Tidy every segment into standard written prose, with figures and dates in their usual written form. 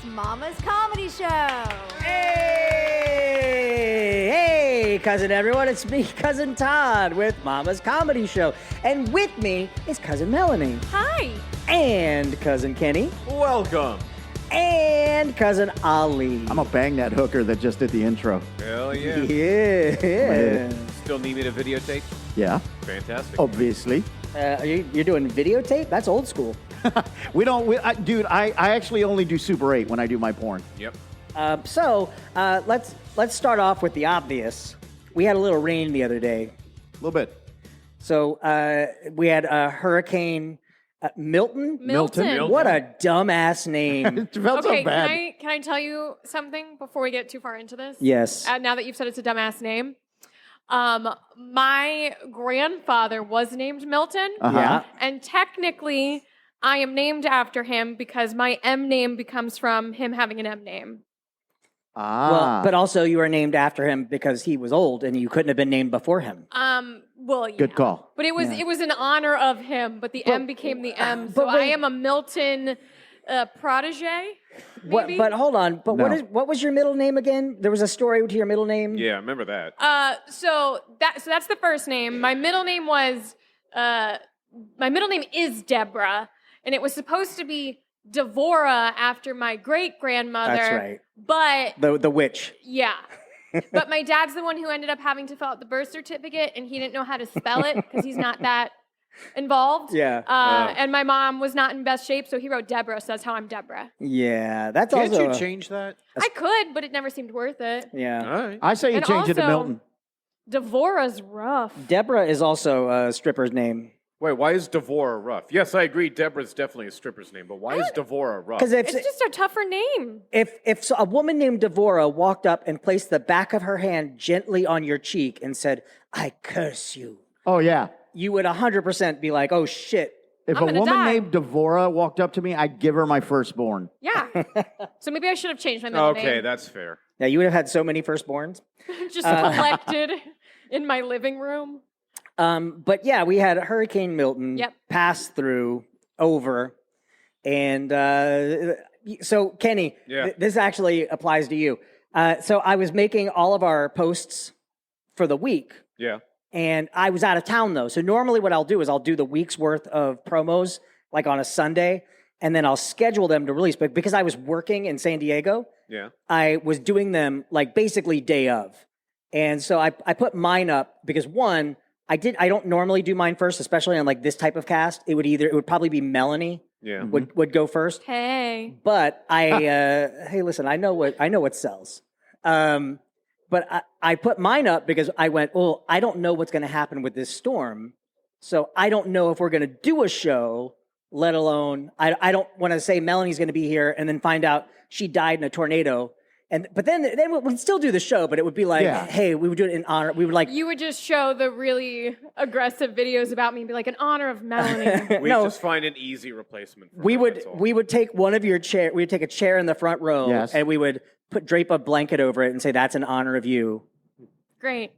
Mama's Comedy Show. Hey, cousin everyone. It's me, Cousin Todd, with Mama's Comedy Show. And with me is Cousin Melanie. Hi. And Cousin Kenny. Welcome. And Cousin Ali. I'm going to bang that hooker that just did the intro. Hell yeah. Yeah. Still need me to videotape? Yeah, Fantastic. obviously. You're doing videotape? That's old school. Dude, I actually only do Super 8 when I do my porn. Yep. Let's start off with the obvious. We had a little rain the other day. A little bit. So we had Hurricane Milton. Milton. What a dumbass name. It felt Okay, so bad. can I tell you something before we get too far into this? Yes. Now that you've said it's a dumbass name, my grandfather was named Milton, Yeah. and technically I am named after him because my M name becomes from him having an M name. Well, but also you were named after him because he was old and you couldn't have been named before him. Well, yeah. Good call. But it was in honor of him, but the M became the M, so but wait. I am a Milton protege. Maybe? But hold on. But No. what was your middle name again? There was a story to your middle name. Yeah, I remember that. So that's the first name. My middle name is Deborah, and it was supposed to be Devora after my great grandmother. That's right. But The witch. yeah. But my dad's the one who ended up having to fill out the birth certificate, and he didn't know how to spell it because he's not that involved. Yeah. And my mom was not in best shape, so he wrote Deborah, so that's how I'm Deborah. Yeah. That's Can't also. you change that? I could, but it never seemed worth it. Yeah. All right. I say you And change it to also- Milton. Devora's rough. Deborah is also a stripper's name. Wait, why is Devora rough? Yes, I agree. Deborah's definitely a stripper's name, but why is Devora rough? Because It's just a tougher name. if a woman named Devora walked up and placed the back of her hand gently on your cheek and said, "I curse you," Oh, yeah. you would 100% be like, "Oh shit." If I'm a gonna woman die. named Devora walked up to me, I'd give her my firstborn. Yeah. So maybe I should have changed my middle Okay, name. that's fair. Yeah, you would have had so many firstborns. Just collected in my living room. But yeah, we had Hurricane Milton Yep. pass through over. And so, Kenny, Yeah. this actually applies to you. So I was making all of our posts for the week. Yeah. And I was out of town, though. So normally what I'll do is I'll do the week's worth of promos, like on a Sunday, and then I'll schedule them to release. But because I was working in San Diego, Yeah. I was doing them like basically day of. And so I put mine up because one, I don't normally do mine first, especially on like this type of cast. It would probably be Melanie Yeah. would go first. Hey. But hey, listen, I know what sells. But I put mine up because I went, well, I don't know what's going to happen with this storm. So I don't know if we're going to do a show, let alone, I don't want to say Melanie's going to be here and then find out she died in a tornado. But then we'd still do the show, but it would be like, Yeah. hey, we would do it in honor. We would like, You would just show the really aggressive videos about me and be like, in honor of Melanie. We no, just find an easy replacement for we her, that's all. would take one of your chair. We'd take a chair in the front row, Yes. and we would drape a blanket over it and say that's in honor of you. Great.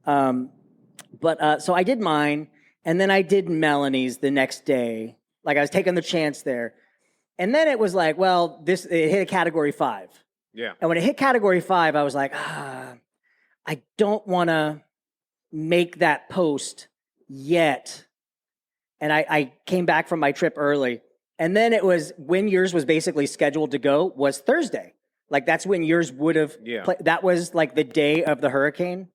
But so I did mine, and then I did Melanie's the next day. Like I was taking the chance there, and then it was like, well, it hit a category 5, Yeah. and when it hit category 5, I was like, I don't want to make that post yet, and I came back from my trip early, and then it was when yours was basically scheduled to go was Thursday. Like that's when yours would have. Yeah. That was like the day of the hurricane,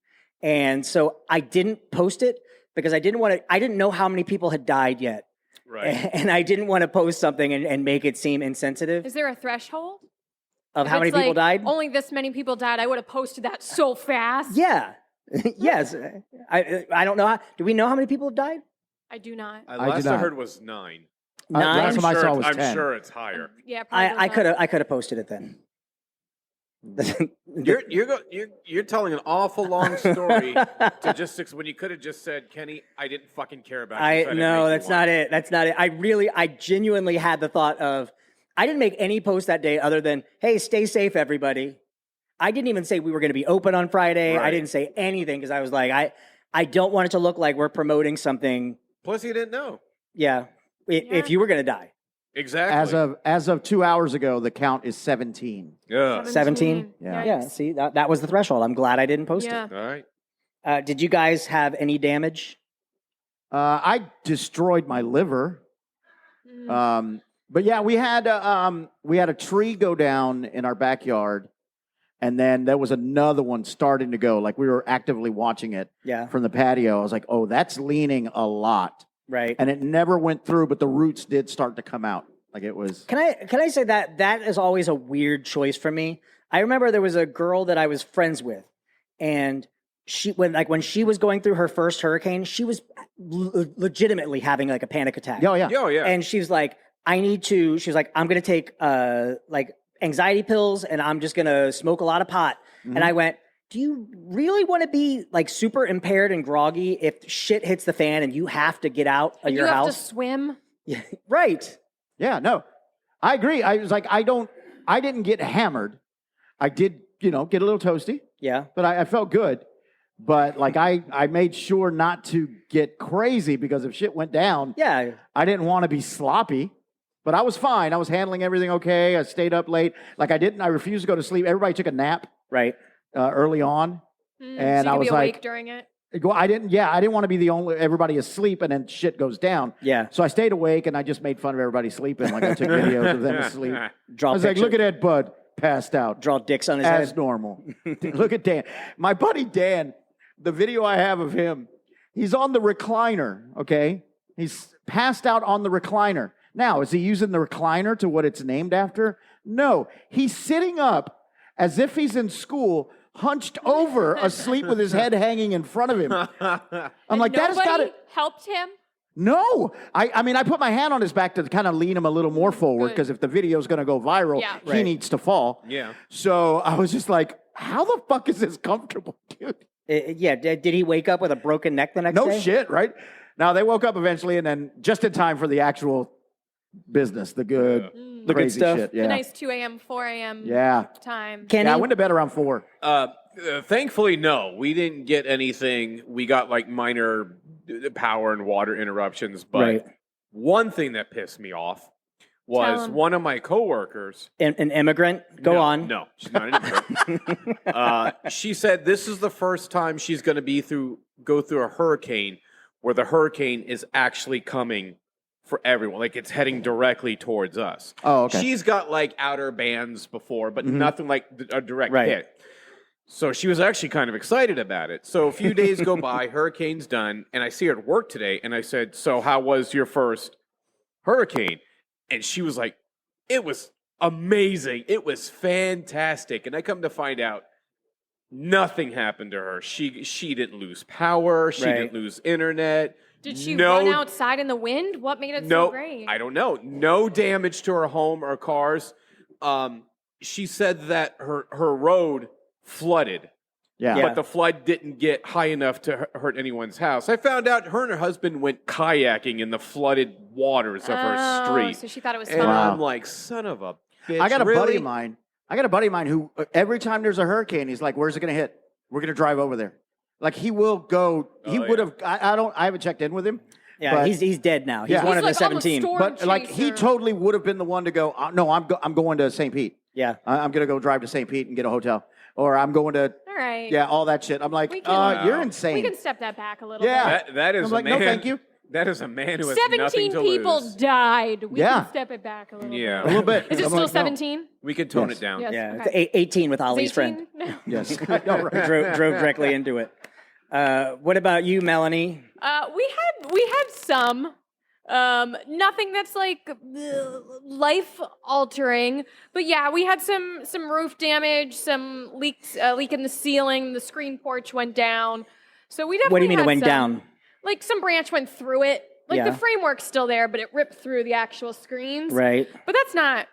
and so I didn't post it because I didn't want to. I didn't know how many people had died yet, Right. and I didn't want to post something and make it seem insensitive Is there a threshold? of If how many it's people like, died. Only this many people died. I would have posted that so fast. Yeah, yes. I don't know. Do we know how many people have died? I do not. Last do I not. heard was 9. Nine. Last time I saw was I'm 10. sure it's higher. Yeah, probably. I could have posted it then. You're telling an awful long story to just when you could have just said, Kenny, I didn't fucking care about you. so I didn't No, make that's you not one." it. That's not it. I genuinely had the thought of, I didn't make any post that day other than, hey, stay safe, everybody. I didn't even say we were going to be open on Friday. I Right. didn't say anything because I was like, I don't want it to look like we're promoting something. Plus, you didn't know. Yeah. If you were going to die. Exactly. As of 2 hours ago, the count is 17. Yeah. 17? Yeah. Yeah, see, that was the threshold. I'm glad I didn't post Yeah. All right. it. Did you guys have any damage? I destroyed my liver. But yeah, we had a tree go down in our backyard, and then there was another one starting to go. Like we were actively watching it Yeah. from the patio. I was like, oh, that's leaning a lot. Right. And it never went through, but the roots did start to come out. Like it was. Can I say that is always a weird choice for me? I remember there was a girl that I was friends with, and when she was going through her first hurricane, she was legitimately having like a panic attack. Oh yeah. Oh, yeah. And she's like, I'm gonna take like anxiety pills, and I'm just gonna smoke a lot of pot. Mm-hmm. And I went, do you really want to be like super impaired and groggy if shit hits the fan and you have to get out of And your you have house? to swim. Yeah, right. Yeah, no. I agree. I was like, I didn't get hammered. I did, get a little toasty, Yeah. but I felt good. But like I made sure not to get crazy because if shit went down, Yeah. I didn't want to be sloppy. But I was fine. I was handling everything okay. I stayed up late. Like I refused to go to sleep. Everybody took a nap Right. early on. And so you I could was be awake like, during it. I didn't want to be the only everybody asleep and then shit goes down. Yeah. So I stayed awake and I just made fun of everybody sleeping. Like I took videos of them asleep. Draw I was like, look at that bud passed out. draw dicks on his As head. normal. Look at Dan. My buddy Dan, the video I have of him, he's on the recliner, okay? He's passed out on the recliner. Now, is he using the recliner to what it's named after? No. He's sitting up as if he's in school, hunched over, asleep with his head hanging in front of him. I'm like, that has got Nobody to... helped him. No. I mean, I put my hand on his back to kind of lean him a little more forward Good. because if the video's going to go viral, Yeah. he Right. needs to fall. Yeah. So I was just like, how the fuck is this comfortable, dude? Yeah. Did he wake up with a broken neck the next No day? shit, right? Now, they woke up eventually and then just in time for the actual business, the good, The good crazy stuff. shit. Yeah. The nice 2 a.m., 4 a.m. Yeah. time. Kenny, Yeah, I went to bed around 4. Thankfully, no. We didn't get anything. We got like minor power and water interruptions. But Right. one thing that pissed me off Tell was 'em. one of my coworkers. an immigrant? Go No, on. No, she's not an immigrant. She said this is the first time she's going to go through a hurricane where the hurricane is actually coming for everyone. Like it's heading directly towards us. Oh, okay. She's got like outer bands before, but nothing like a direct Right. hit. So she was actually kind of excited about it. So a few days go by, hurricane's done, and I see her at work today, and I said, so how was your first hurricane? And she was like, it was amazing. It was fantastic. And I come to find out nothing happened to her. She didn't lose power. She Right. didn't lose internet. Did she No- run outside in the wind? What made it No, so great? I don't know. No damage to her home or cars. She said that her road flooded, Yeah. Yeah. but the flood didn't get high enough to hurt anyone's house. I found out her and her husband went kayaking in the flooded waters of her Oh, street. so she thought it was And fun. Wow. I'm like, son of a bitch. I got a buddy really? of mine. Who every time there's a hurricane, he's like, "Where's it going to hit? We're going to drive over there." Like he will go. He Oh, would yeah. have. I haven't checked in with him. Yeah, But- he's dead now. He's Yeah. one He's of the like, I'm a 17. storm But like he chaser. totally would have been the one to go. No, I'm going to St. Pete. Yeah. I'm going to go drive to St. Pete and get a hotel, or I'm going to All right. all that shit. I'm like, We can- you're Wow. insane. We can step that back a little Yeah. bit. That is I'm a like, man. no, thank you. That is a man who has 17 nothing to people lose. died. We Yeah. can step it back a little Yeah. A bit. little bit. Is it I'm still like, no. 17? We can tone Yes. it down. Yes. Yeah. Okay. It's 18 with Ollie's 18? friend. No. Yes. I know, right? drove directly into it. What about you, Melanie? We had some. Nothing that's like life altering, but yeah, we had some roof damage, some leaks, leak in the ceiling. The screen porch went down. So we definitely. What do you mean it had went some. down? Like some branch went through it. Like Yeah. the framework's still there, but it ripped through the actual screens. Right. But that's not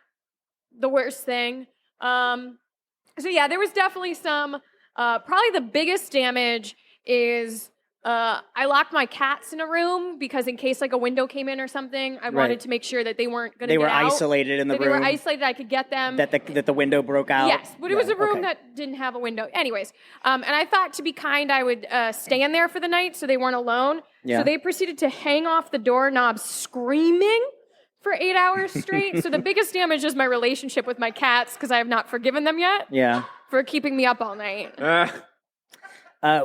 the worst thing. So yeah, there was definitely some. Probably the biggest damage is I locked my cats in a room because in case like a window came in or something, I wanted to make sure that they weren't going to They get were out. isolated in the That room. they were isolated. I could get them. That the window broke out. Yes, but it was a room okay. that didn't have a window. Anyways, and I thought to be kind, I would stay in there for the night so they weren't alone. Yeah. So they proceeded to hang off the doorknob screaming for 8 hours straight. So the biggest damage is my relationship with my cats because I have not forgiven them yet Yeah. for keeping me up all night.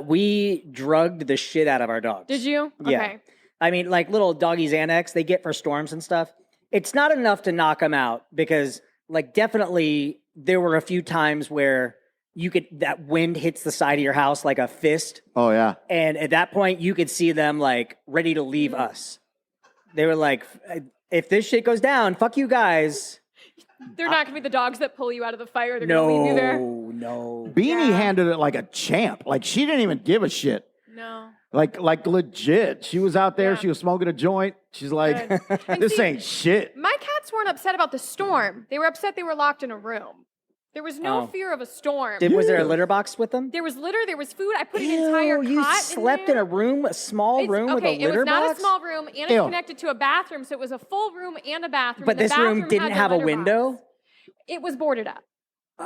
We drugged the shit out of our dogs. Did you? Yeah. Okay. I mean, like little doggy Xanax they get for storms and stuff. It's not enough to knock them out because, like, definitely there were a few times where that wind hits the side of your house like a fist. Oh, yeah. And at that point, you could see them like ready to leave us. They were like, if this shit goes down, fuck you guys. They're not going to be the dogs that pull you out of the fire. They're going to leave you there. No. Beanie Yeah. handled it like a champ. Like, she didn't even give a shit. No. Like legit. She was out there. Yeah. She was smoking a joint. She's like, Good. And this see, ain't shit. My cats weren't upset about the storm. They were upset they were locked in a room. There was no Oh. fear of a storm. Was there a litter box with them? There was litter. There was food. I put an entire you cot slept in in a room, a small room with a Okay, it litter was not box? a small room, and it's Ew. connected to a bathroom, so it was a full room and a bathroom. But and the this room bathroom didn't had the have a litter window? box. It was boarded up.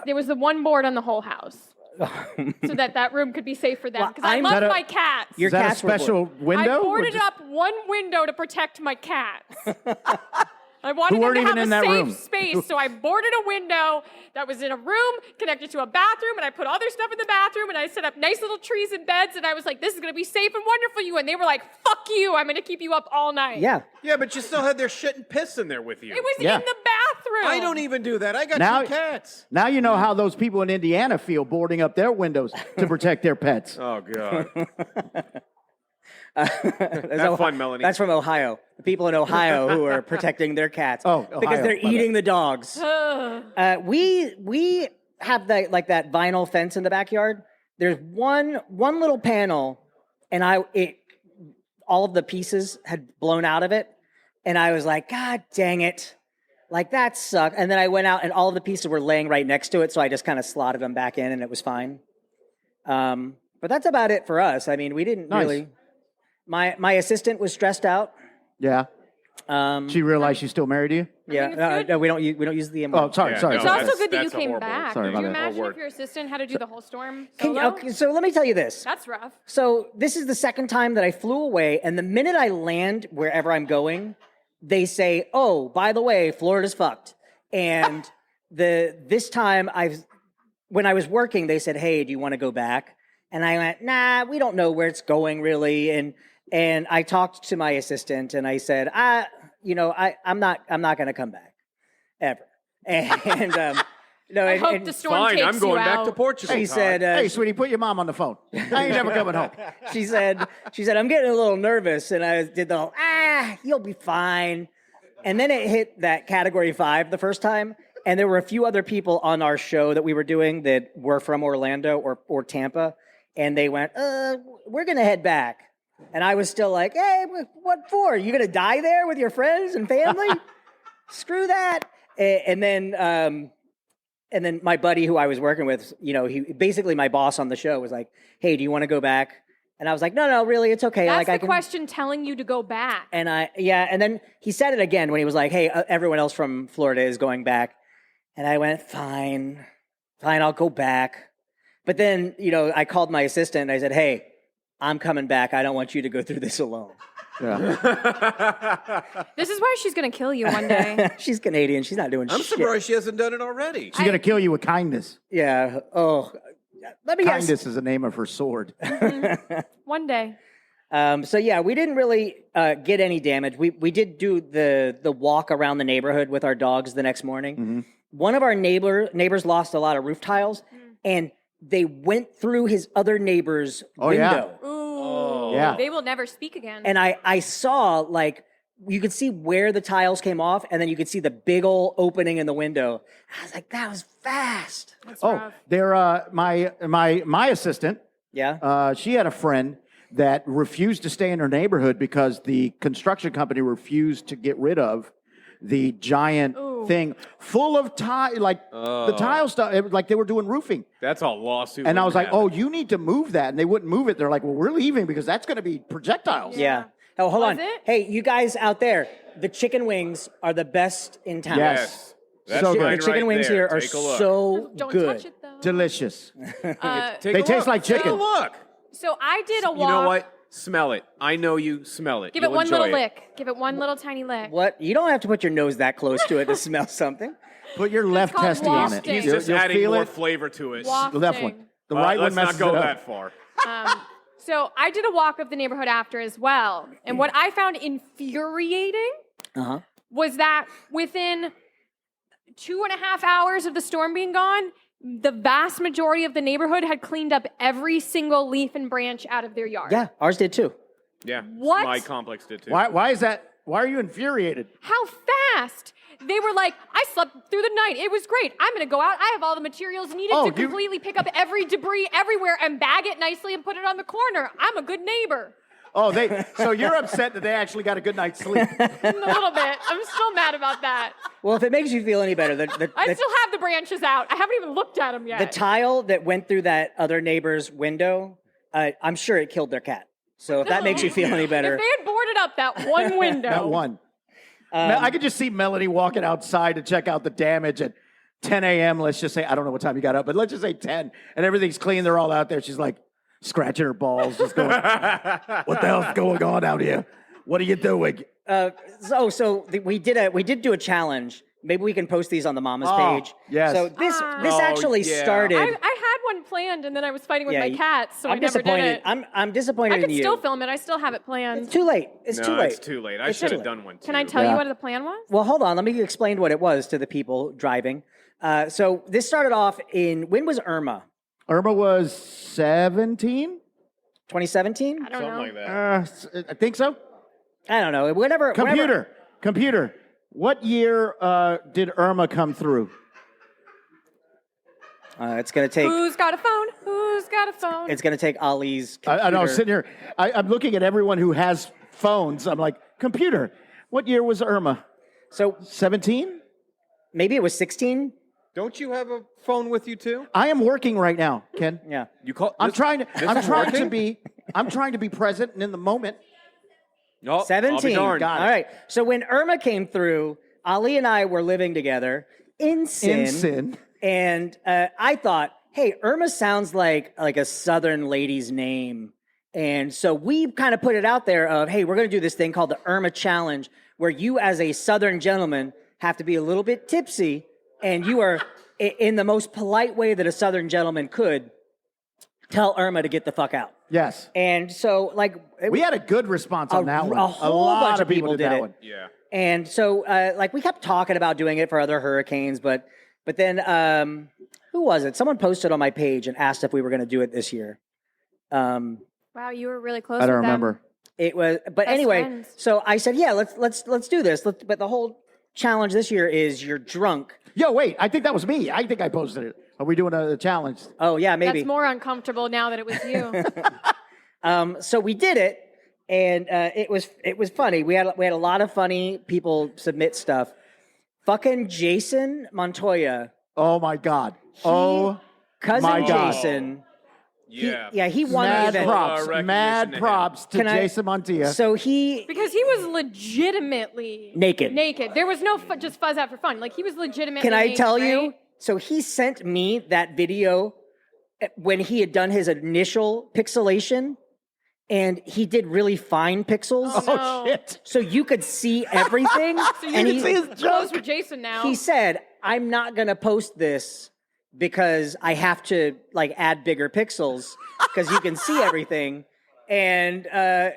There was the one board on the whole house, so that room could be safe for them. Well, Because I I'm- love Is that a- my cats. Your Is that a cats were special bored. window? I or boarded just- up one window to protect my cats. I wanted Who them weren't to even have in a that safe room. space, so I boarded a window that was in a room connected to a bathroom, and I put other stuff in the bathroom, and I set up nice little trees and beds, and I was like, this is going to be safe and wonderful for you. And they were like, fuck you, I'm going to keep you up all night. Yeah. Yeah, but you still had their shit and piss in there with you. It was Yeah. in the bathroom. I don't even do that. I got Now- two cats. Now you know how those people in Indiana feel boarding up their windows to protect their pets. Oh, God. Have Have fun, Melanie. That's from Ohio. The people in Ohio who are protecting their cats Oh, because Ohio, they're my eating the dogs. Ugh. We have that vinyl fence in the backyard. There's one little panel, and all of the pieces had blown out of it, and I was like, God dang it, like that sucked. And then I went out, and all of the pieces were laying right next to it, so I just kind of slotted them back in, and it was fine. But that's about it for us. I mean, we didn't Nice. really. My assistant was stressed out. Yeah. She realized she's still married to you? Yeah, it's good. no, we don't use the M Oh, word. sorry. Yeah, sorry. It's no, sorry. also good that you that's a came horrible- back. Sorry Could about you that. imagine Word. if your assistant had to do the whole storm Can you- solo? okay, so let me tell you this. That's rough. So this is the second time that I flew away, and the minute I land wherever I'm going, they say, "Oh, by the way, Florida's fucked." And this time when I was working, they said, "Hey, do you want to go back?" And I went, "Nah, we don't know where it's going really." And I talked to my assistant, and I said, I'm not going to come back ever." And no, I and, hope and the storm Fine, takes I'm going you back out. to Portugal. she Todd. said, Hey, sweetie, put your mom on the phone. I ain't never coming home. she said, I'm getting a little nervous. And I did the whole, you'll be fine. And then it hit that category 5 the first time. And there were a few other people on our show that we were doing that were from Orlando or Tampa. And they went, we're going to head back. And I was still like, hey, what for? You going to die there with your friends and family? Screw that. And then my buddy who I was working with, he basically my boss on the show was like, hey, do you want to go back? And I was like, no, really, it's okay. That's like the I can. question telling you to go back. And and then he said it again when he was like, hey, everyone else from Florida is going back. And I went, fine, I'll go back. But then, I called my assistant and I said, hey, I'm coming back. I don't want you to go through this alone. Yeah. This is why she's going to kill you one day. She's Canadian. She's not doing I'm shit. surprised she hasn't done it already. She's going to kill you with kindness. Yeah. Oh, let me guess. Kindness is the name of her sword. One day. So yeah, we didn't really get any damage. We did do the walk around the neighborhood with our dogs the next morning. Mm-hmm. One of our neighbors lost a lot of roof tiles, and they went through his other neighbor's Oh, yeah. window. Ooh. Yeah. They will never speak again. And I saw, like, you could see where the tiles came off, and then you could see the big old opening in the window. I was like, that was fast. That's Oh, rough. they're my assistant. Yeah. She had a friend that refused to stay in her neighborhood because the construction company refused to get rid of the giant Ooh. thing full of tile, like the tile stuff. It was like they were doing roofing. That's a lawsuit. And I was waiting like, to oh, happen. you need to move that. And they wouldn't move it. They're like, well, we're leaving because that's going to be projectiles. Yeah. Oh, hold Was on. it? Hey, you guys out there, the chicken wings are the best in town. Yes. That's So good. mine The chicken right wings there. here are Take a look. so Don't good. touch it, though. Delicious. Uh, Take They a taste look. like Take chicken. a look. so I did a walk. You know what? Smell it. I know you. Smell it. Give it You'll one enjoy little it. lick. Give it one little tiny lick. What? You don't have to put your nose that close to it to smell something. Put your left called testy on it. wafting. He's You'll- just You'll adding feel more it. flavor to it. The left one. The All right one let's not messes go it up. that far. So I did a walk of the neighborhood after as well. And what I found infuriating Uh-huh. was that within 2.5 hours of the storm being gone, the vast majority of the neighborhood had cleaned up every single leaf and branch out of their yard. Yeah, ours did too. Yeah. What? My complex did too. Why is that? Why are you infuriated? How fast? They were like, I slept through the night. It was great. I'm going to go out. I have all the materials needed Oh, to completely pick up every debris everywhere and bag it nicely and put it on the corner. I'm a good neighbor. Oh, so you're upset that they actually got a good night's sleep. A little bit. I'm still mad about that. Well, if it makes you feel any better, I still have the branches out. I haven't even looked at them yet. the tile that went through that other neighbor's window, I'm sure it killed their cat. So if that makes you feel any better. If they had boarded up that one window. That one. I could just see Melanie walking outside to check out the damage at 10 a.m. Let's just say, I don't know what time you got up, but let's just say 10, and everything's clean. They're all out there. She's like scratching her balls, just going, what the hell's going on out here? What are you doing? We did do a challenge. Maybe we can post these on the Mama's page. Yes. So this Oh, actually yeah. started. I had one planned, and then I was fighting with Yeah, my cats, so I I'm never did disappointed. it. I'm disappointed I in could you. still film it. I still have it planned. It's too late. It's No, too late. it's too late. I It's should too have late. done one too. Can I tell Yeah. you what the plan was? Well, hold on. Let me explain what it was to the people driving. So this started off when was Irma? Irma was 17? 2017? I don't Something know. like that. I think so. I don't know. Whatever. Computer. What year did Irma come through? It's gonna take. Who's got a phone? Who's got a phone? It's gonna take Ali's. Computer. I know. I'm sitting here. I'm looking at everyone who has phones. I'm like, computer. What year was Irma? So 17? maybe it was 16. Don't you have a phone with you too? I am working right now, Ken. Yeah. You call? I'm this- trying to. this I'm is trying to working? be. I'm trying to be present and in the moment. No, I'll be 17. darned. Got it. All right. So when Irma came through, Ali and I were living together in sin. In sin. And I thought, hey, Irma sounds like a Southern lady's name. And so we kind of put it out there of, hey, we're going to do this thing called the Irma Challenge, where you as a Southern gentleman have to be a little bit tipsy, and you are, in the most polite way that a Southern gentleman could, tell Irma to get the fuck out. Yes. And so, We had a good response on that one. a whole lot bunch of people people did did that it. one. Yeah. And so, we kept talking about doing it for other hurricanes, but then, who was it? Someone posted on my page and asked if we were going to do it this year. Wow, you were really close. I don't with them. remember. It was, but Best anyway. friends. So I said, yeah, let's do this. But the whole challenge this year is you're drunk. Yo, wait. I think that was me. I think I posted it. Are we doing a challenge? Oh yeah, maybe. That's more uncomfortable now that it was you. So we did it, and it was funny. We had a lot of funny people submit stuff. Fucking Jason Montoya, Oh my God. Oh cousin my God. Jason. Yeah. He won the Mad event. props. recognition Mad to him. props to Can I- Jason Montilla. So he Because he was legitimately Naked. Naked. There was no just fuzz out for fun. Like he was legitimately. Can I naked, tell right? you? So he sent me that video when he had done his initial pixelation, and he did really fine pixels. Oh, oh no. shit. So you could see everything. So you and can he, see his close with Jason now. he said, I'm not going to post this because I have to add bigger pixels because you can see everything. And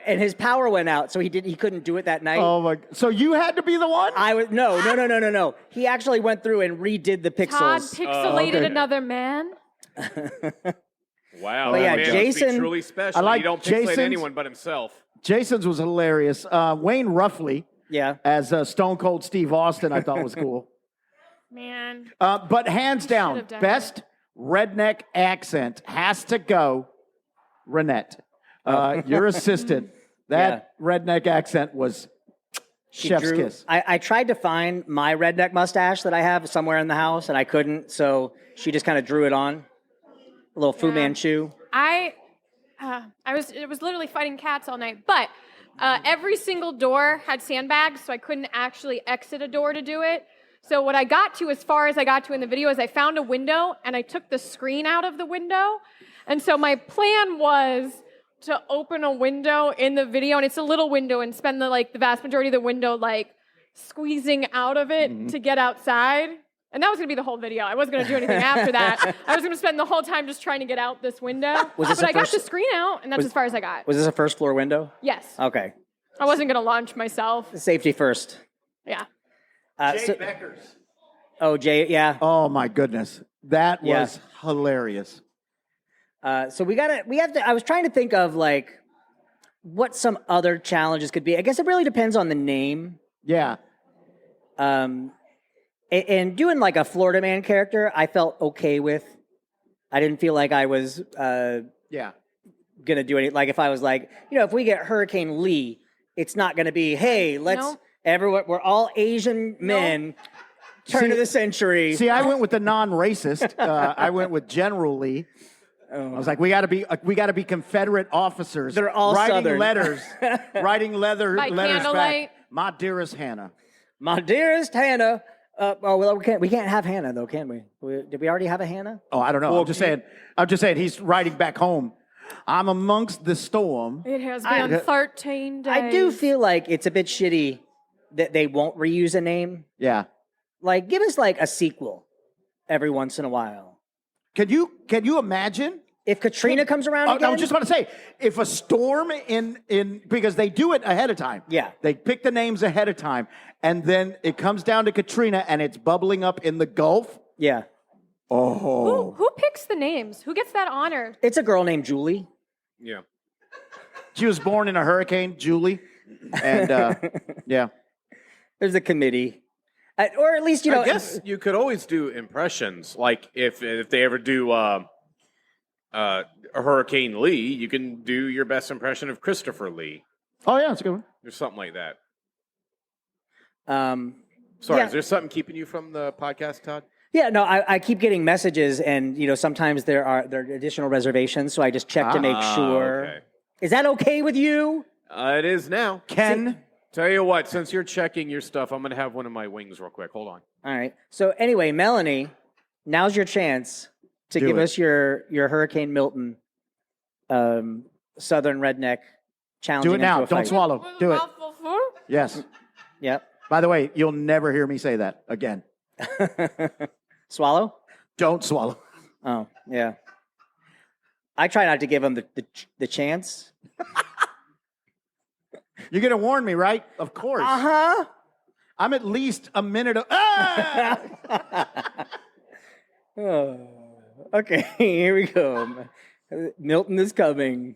his power went out, so he couldn't do it that night. Oh my. So you had to be the one? I was no. He actually went through and redid the Todd pixels. pixelated okay. another man. Wow. But yeah, that man must be Jason- truly special. I like he don't pixelate Jason's- anyone but himself. Jason's was hilarious. Wayne Ruffley Yeah. as Stone Cold Steve Austin, I thought was cool. Man. But hands down, should've done best redneck accent has to go, Renette. Your assistant. That redneck accent was She chef's drew- kiss. I tried to find my redneck mustache that I have somewhere in the house, and I couldn't. So she just kind of drew it on, a little Fu Yeah. Manchu. It was literally fighting cats all night. But every single door had sandbags, so I couldn't actually exit a door to do it. So what I got to, as far as I got to in the video, is I found a window and I took the screen out of the window. And so my plan was to open a window in the video, and it's a little window, and spend the vast majority of the window squeezing out of it to get outside. And that was gonna be the whole video. I wasn't gonna do anything after that. I was gonna spend the whole time just trying to get out this window. But I got the screen out, and that's as far as I got. Was this a first floor window? Yes. Okay. I wasn't gonna launch myself. Safety first. Yeah. Jay Beckers. Oh, Jay, yeah. Oh my goodness, that Yeah. was hilarious. So we have to. I was trying to think of what some other challenges could be. I guess it really depends on the name. Yeah. And doing a Florida man character, I felt okay with. I didn't feel like I was Yeah. gonna do any. If I was if we get Hurricane Lee, it's not gonna be, hey, let's everyone. We're all Asian men. Turn of the century. See, I went with the non-racist. I went with General Lee. I was like, we got to be Confederate officers. They're all writing Southern. letters, writing letters By back. candlelight. My dearest Hannah. My dearest Hannah. Well, we can't have Hannah though, can we? Did we already have a Hannah? Oh, I don't know. I'm just saying. He's writing back home. I'm amongst the storm. It has been 13 days. I do feel like it's a bit shitty that they won't reuse a name. Yeah. Give us a sequel every once in a while. Can you imagine? If Katrina comes around again? I was just about to say, if a storm because they do it ahead of time. Yeah. They pick the names ahead of time, and then it comes down to Katrina, and it's bubbling up in the Gulf. Yeah. Oh. Who picks the names? Who gets that honor? It's a girl named Julie. Yeah. She was born in a hurricane, Julie. And, yeah. There's a committee. Or at least, I guess you could always do impressions. If they ever do Hurricane Lee, you can do your best impression of Christopher Lee. Oh, yeah, that's a good one. Or something like that. Sorry, Is there something keeping you from the podcast, Todd? Yeah, no, I keep getting messages, and sometimes there are additional reservations, so I just check to make sure. Okay. Is that okay with you? It is now. Ken. Tell you what, since you're checking your stuff, I'm going to have one of my wings real quick. Hold on. All right. So anyway, Melanie, now's your chance to give us your Hurricane Milton Southern redneck challenge. Do it now. Don't swallow. Do it. Yes. Yep. By the way, you'll never hear me say that again. Swallow? Don't swallow. Oh, yeah. I try not to give him the chance. You're going to warn me, right? Of course. Uh-huh. I'm at least a minute. Oh, okay, here we go. Milton is coming.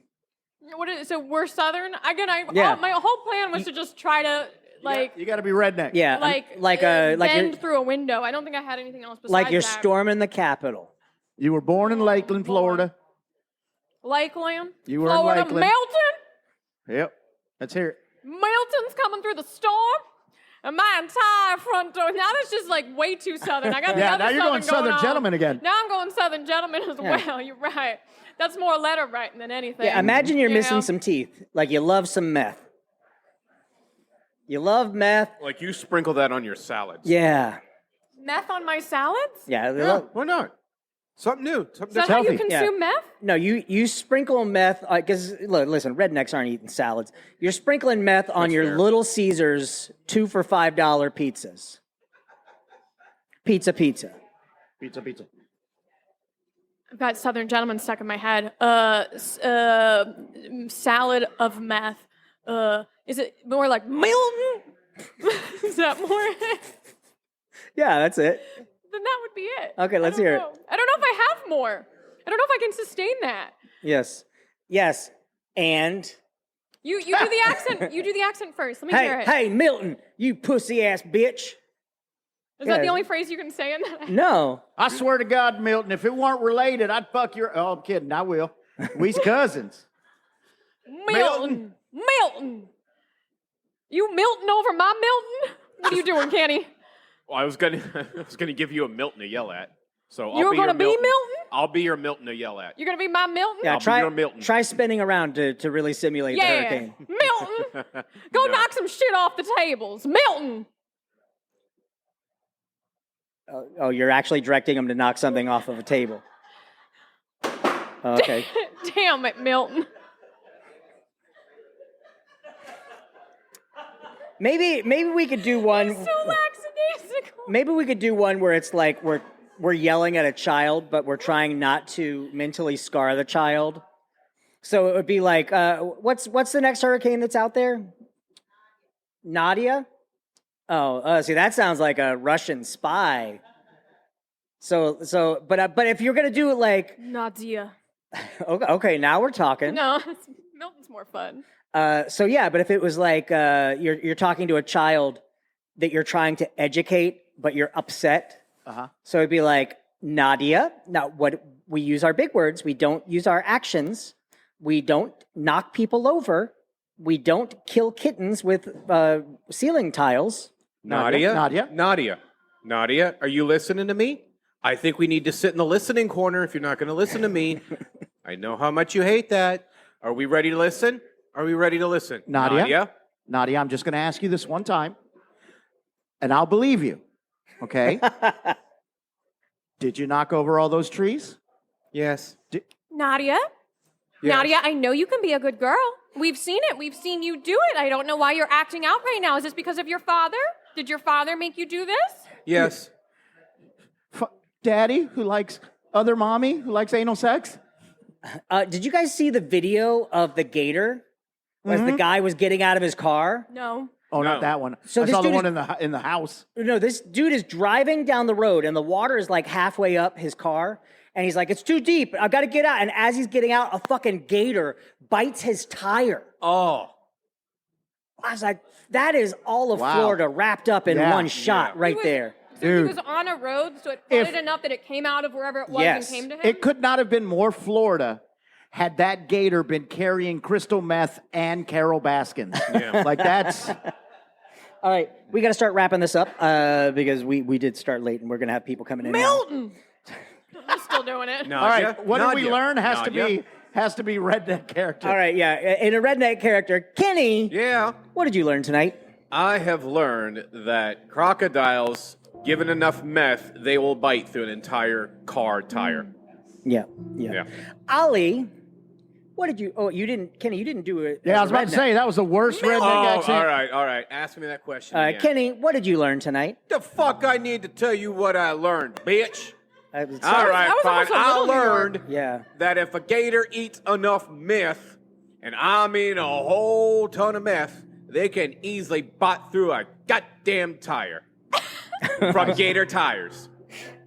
So we're Southern? Yeah. My whole plan was to just try to, You got to be redneck. Yeah, bend you're, through a window. I don't think I had anything else besides like you're that. storming the Capitol. You were born in Lakeland, Florida. Lakeland? You were Florida. in Lakeland. Milton? Yep. Let's hear it. Milton's coming through the storm. And my entire front door. Now that's just way too Southern. I got the Yeah, other now you're going Southern on. gentleman again. Now I'm going Southern gentleman as well. You're right. That's more letter writing than anything. Yeah, imagine you're you missing know? some teeth. You love some meth. You love meth. You sprinkle that on your salads. Yeah. Meth on my salads? Yeah. Yeah, why not? Something new. Is that how you consume meth? No, you sprinkle meth, because, listen, rednecks aren't eating salads. You're sprinkling meth on your fair. Little Caesars 2 for $5 pizzas. Pizza. Pizza. I've got Southern gentleman stuck in my head. Salad of meth. Is it more like Milton? Is that more? Yeah, that's it. Then that would be it. Okay, let's hear it. I don't know if I have more. I don't know if I can sustain that. Yes. And You do the accent. You do the accent first. Let me hear it. hey, Milton, you pussy ass bitch. Is that the yeah. only phrase you can say in that? No. I swear to God, Milton, if it weren't related, I'd fuck your... Oh, I'm kidding. I will. We's cousins. Milton. You Milton over my Milton? What are you doing, Kenny? Well, I was gonna give you a Milton to yell at. So You I'll were be your gonna be Milton. Milton? I'll be your Milton to yell at. You're gonna be my Milton? Yeah, I'll be your Milton. try spinning around to really simulate the hurricane. Milton. Go No. knock some shit off the tables. Milton. Oh, you're actually directing him to knock something off of a table. Okay. Damn it, Milton. Maybe we could do one. So lackadaisical. Maybe we could do one where it's like we're yelling at a child, but we're trying not to mentally scar the child. So it would be like, what's the next hurricane that's out there? Nadia? Oh, see, that sounds like a Russian spy. But if you're gonna do it like, Nadia. okay, now we're talking. No, Milton's more fun. But if it was like you're talking to a child that you're trying to educate, but you're upset. So it'd be like, Nadia. Now, what we use our big words. We don't use our actions. We don't knock people over. We don't kill kittens with ceiling tiles. Nadia, are you listening to me? I think we need to sit in the listening corner if you're not going to listen to me. I know how much you hate that. Are we ready to listen? Nadia, I'm just going to ask you this one time, and I'll believe you, okay? Did you knock over all those trees? Yes. Nadia? Yes. Nadia, I know you can be a good girl. We've seen it. We've seen you do it. I don't know why you're acting out right now. Is this because of your father? Did your father make you do this? Yes. Daddy, who likes other mommy, who likes anal sex? Did you guys see the video of the gator as the guy was getting out of his car? No. Oh, No. not that one. So I this saw the dude one is- in the house. No, this dude is driving down the road and the water is like halfway up his car. And he's like, it's too deep. I've got to get out. And as he's getting out, a fucking gator bites his tire. Oh. I was like, that is all of Wow. Florida wrapped up in Yeah. one shot right there. So Dude. he was on a road, so it If- flooded enough that it came out of wherever it was Yes. and came to him? It could not have been more Florida had that gator been carrying crystal meth and Carol Baskins. Yeah. Like that's All right, we got to start wrapping this up because we did start late and we're going to have people coming in. now. Milton! I'm still doing it. Nadia, all right. What did we Nadia, learn has Nadia. to be redneck character. All right, yeah. In a redneck character, Kenny, Yeah. what did you learn tonight? I have learned that crocodiles, given enough meth, they will bite through an entire car tire. Yeah. Yeah. Ollie, what did you? Oh, you didn't, Kenny. You didn't do it. Yeah, as I was a about to redneck. say that was the worst redneck Oh, accent. all right. Ask me that question again. Kenny, what did you learn tonight? The fuck I need to tell you what I learned, bitch. All All right, was fine. almost a I little New York. learned Yeah. that if a gator eats enough meth, and I mean a whole ton of meth, they can easily bite through a goddamn tire from gator tires.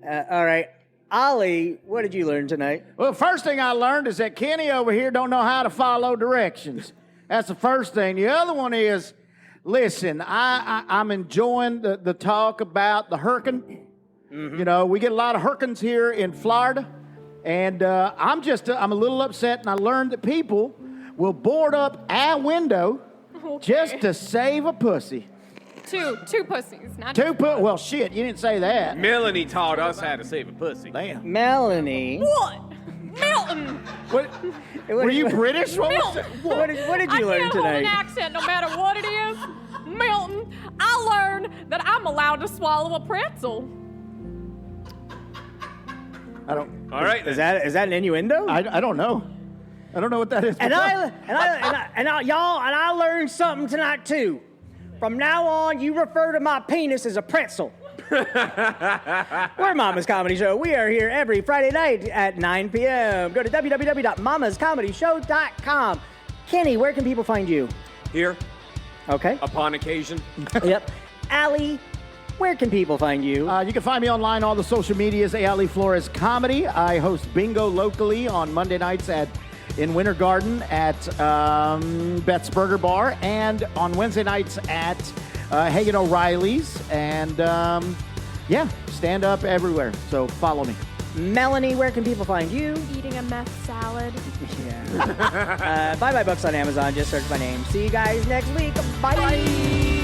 All right, Ollie, what did you learn tonight? Well, first thing I learned is that Kenny over here don't know how to follow directions. That's the first thing. The other one is, listen, I'm enjoying the talk about the hurricane. You know, we get a lot of hurricanes here in Florida, and I'm a little upset, and I learned that people will board up a window just to save a pussy. Two pussies, not Well, shit, you didn't say that. Melanie taught us how to save a pussy. Damn. Melanie, What? Milton! What, were you British? What was Milton! that? what did you I learn can't hold an tonight? accent no matter what it is. Milton, I learned that I'm allowed to swallow a pretzel. I don't. All right. Is that an innuendo? I don't know. I don't know what that is. And I learned something tonight too. From now on, you refer to my penis as a pretzel. We're Mama's Comedy Show. We are here every Friday night at 9 p.m. Go to www.mamascomedyshow.com. Kenny, where can people find you? Here, Okay. upon occasion. Yep. Allie, where can people find you? You can find me online, all the social medias, Ali Flores Comedy. I host bingo locally on Monday nights in Winter Garden at Beth's Burger Bar, and on Wednesday nights at Hagen O'Reilly's. And stand up everywhere. So follow me. Melanie, where can people find you? Eating a meth salad. Yeah. Buy my books on Amazon. Just search my name. See you guys next week. Bye.